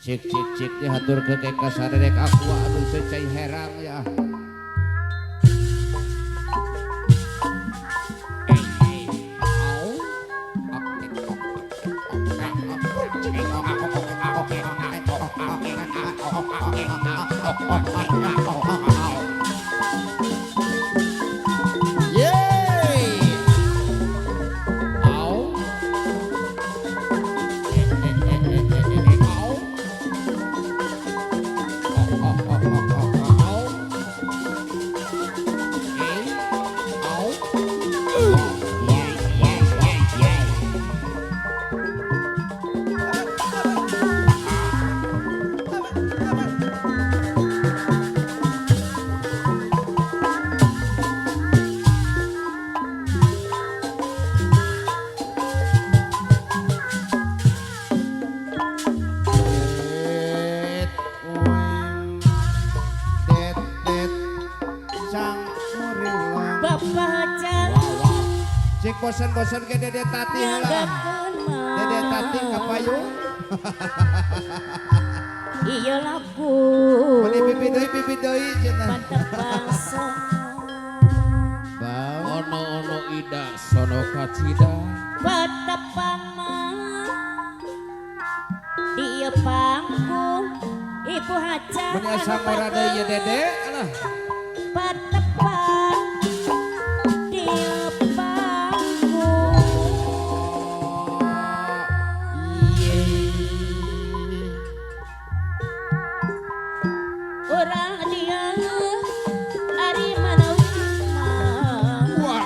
Cik cik cik dihatur ke kasadek aku aduh secai herang ya. Cik bosan-bosan ke Dede Tati lah. Dede Tati kapayun. Iya lagu. Beli bibi deui cenah. Mantap bangsa. Bang ono ida sono kacida. Patapama. Dia panggung ibu haja. Mun asa ngora deui ye Dede alah. Patapang. Dia panggung. Orang dia ari manawi Wah,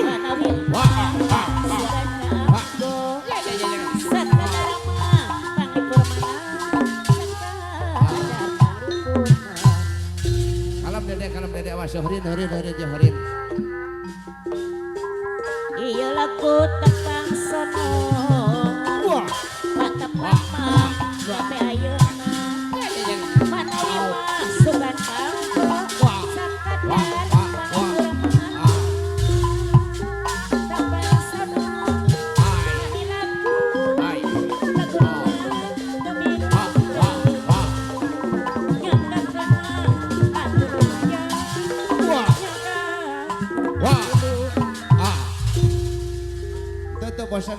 manawi wah, kalem Dede awas Zohrin. iya lagu tepang sono patapang sampai ayeuna manawi masukan panggo sakadar pangurang tepang sono ini lagu demi Teu bosan.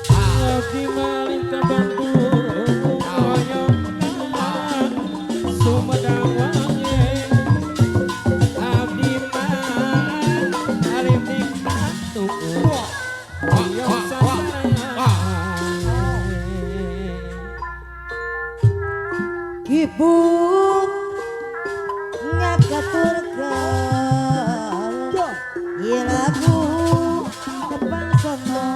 Abdi malin Bandung hoyong menang Sumedang wangi Abdi mah alim dikatu hoyong sasaya Ibu ngakaturkeun ieu lagu tepang sono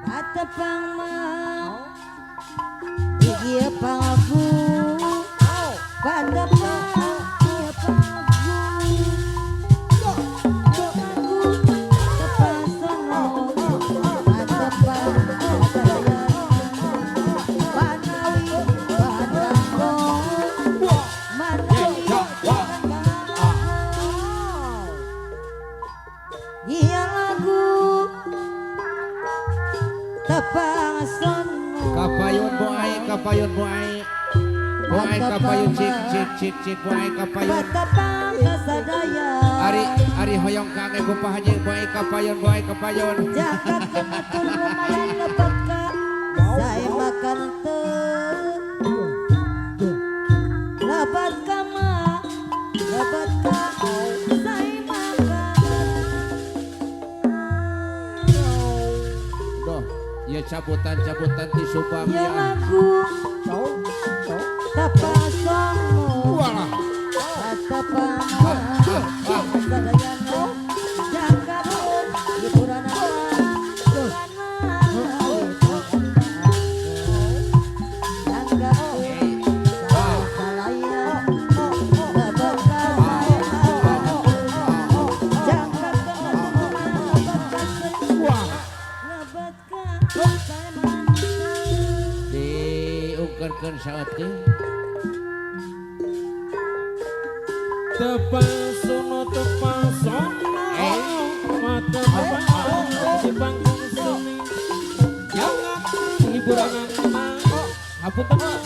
patepang mah ieu panglagu patepang ieu panglagu tepang sono patepang iya lagu tepang sono Kapayun cik boai kapayun patepang kasadaya Ari hoyong kangen bupah haji boai kapayun jaga kebetul lumayan lebat ka saya makan lebat ka mah lebat ka saya makan doh ya cabutan di Subang ya ya lagu tepang sono walah patepang kasadaya jaga hiburan diungkerkeun saat teh tepang sono mata di panggung seni punten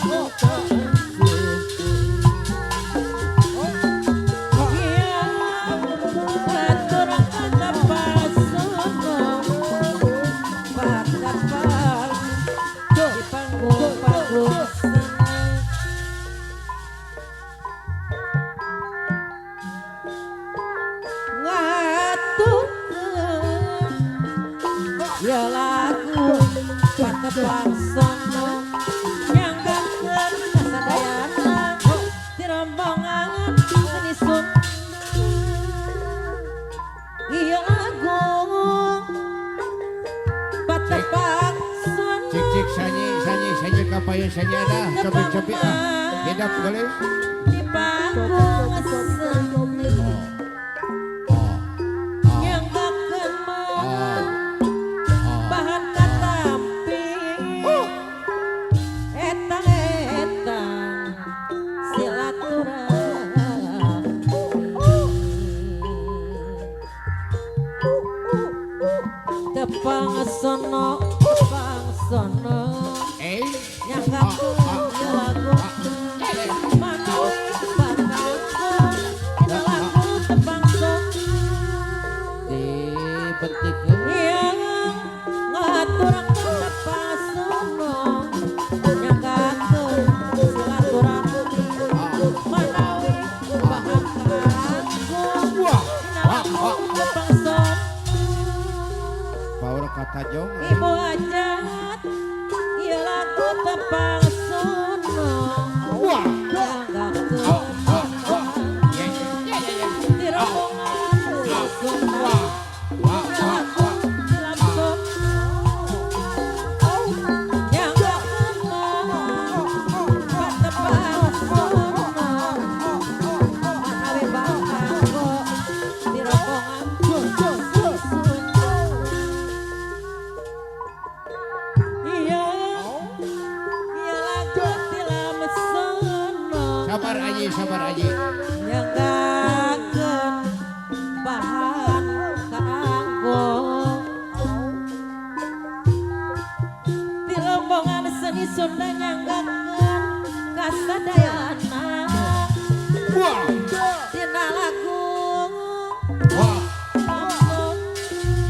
Iya atur kata pasono patapal di panggung-panggung ngaturkeun ya lagu patapal sono nyanggakeun kasadayana di rombongan seni sun iya lagu patapal sono Cik sanyi kapayun sanyi ada cobi hidup gelis di panggung seni nyanggakeun mah bahan katampi etang-etang silaturahmi tepang sono nyanggakeun ya lagu manawi bakangkeun ya lagu tepang sono dipentikeun yang ngaturakeun pasono nyanggakeun silaturahmi manawi bakangkeun lagu tepang sono power kata jong ibu ajat ya lagu tepang sono nyanggakeun di rombongan sono sabar aji nyanggakeun bahan kanggo di rombongan seni Sunda nyanggakeun kasadayana dina lagu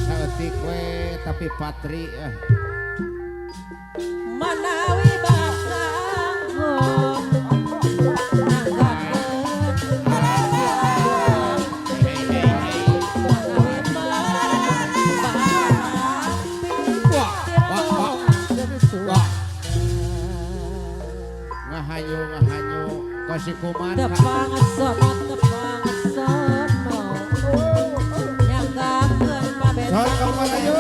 saeutik we tapi patri manawi bakanggo ngahanyu kosi kuman tepang sono nyanggakeun pabenta Sol kamarayu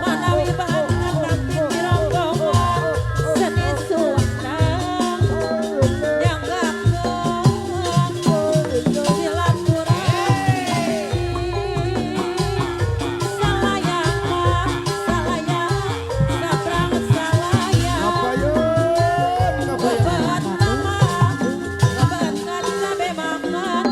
manawi bahan katampi di rombongan seni Sunda nyanggakeun silaturahmi salayang sabrang salayang kapayun bebat nama bebat sabe mangan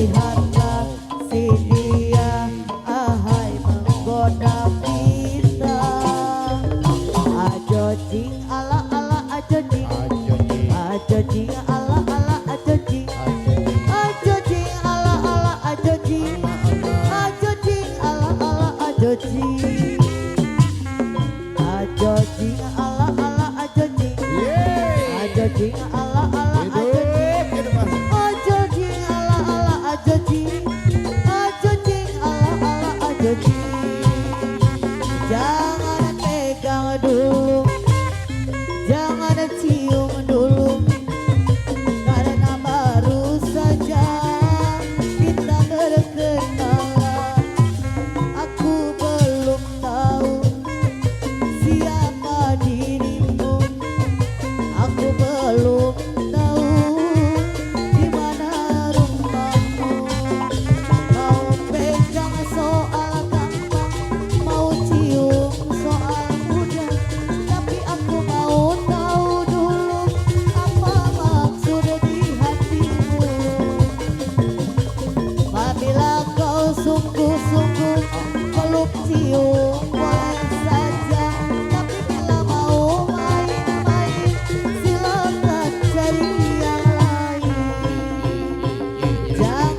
lihatlah si dia ahai menggoda kita. Ajo jing ala ala ajo jing, ajo jing ala ala ajo jing, ajo jing ala ala ajo jing, ajo jing ala ala ajo jing, ajo jing ala ala ajo jing, ajo jing ala ala ajo jing, ajo jing ala ala ajo jing, ajo jing ala ala ajo jing. Jangan pegang dulu, jangan cium dulu, karena baru saja kita berkenalan. Aku belum tahu siapa dirimu, aku belum tahu di mana rumahmu. Mau pegang soal gampang, mau cium soal mudah, tapi aku mau tahu dulu apa maksud di hatimu. Apabila kau sungguh-sungguh peluk cium boleh saja, tapi bila mau main-main silakan cari yang lain. Jangan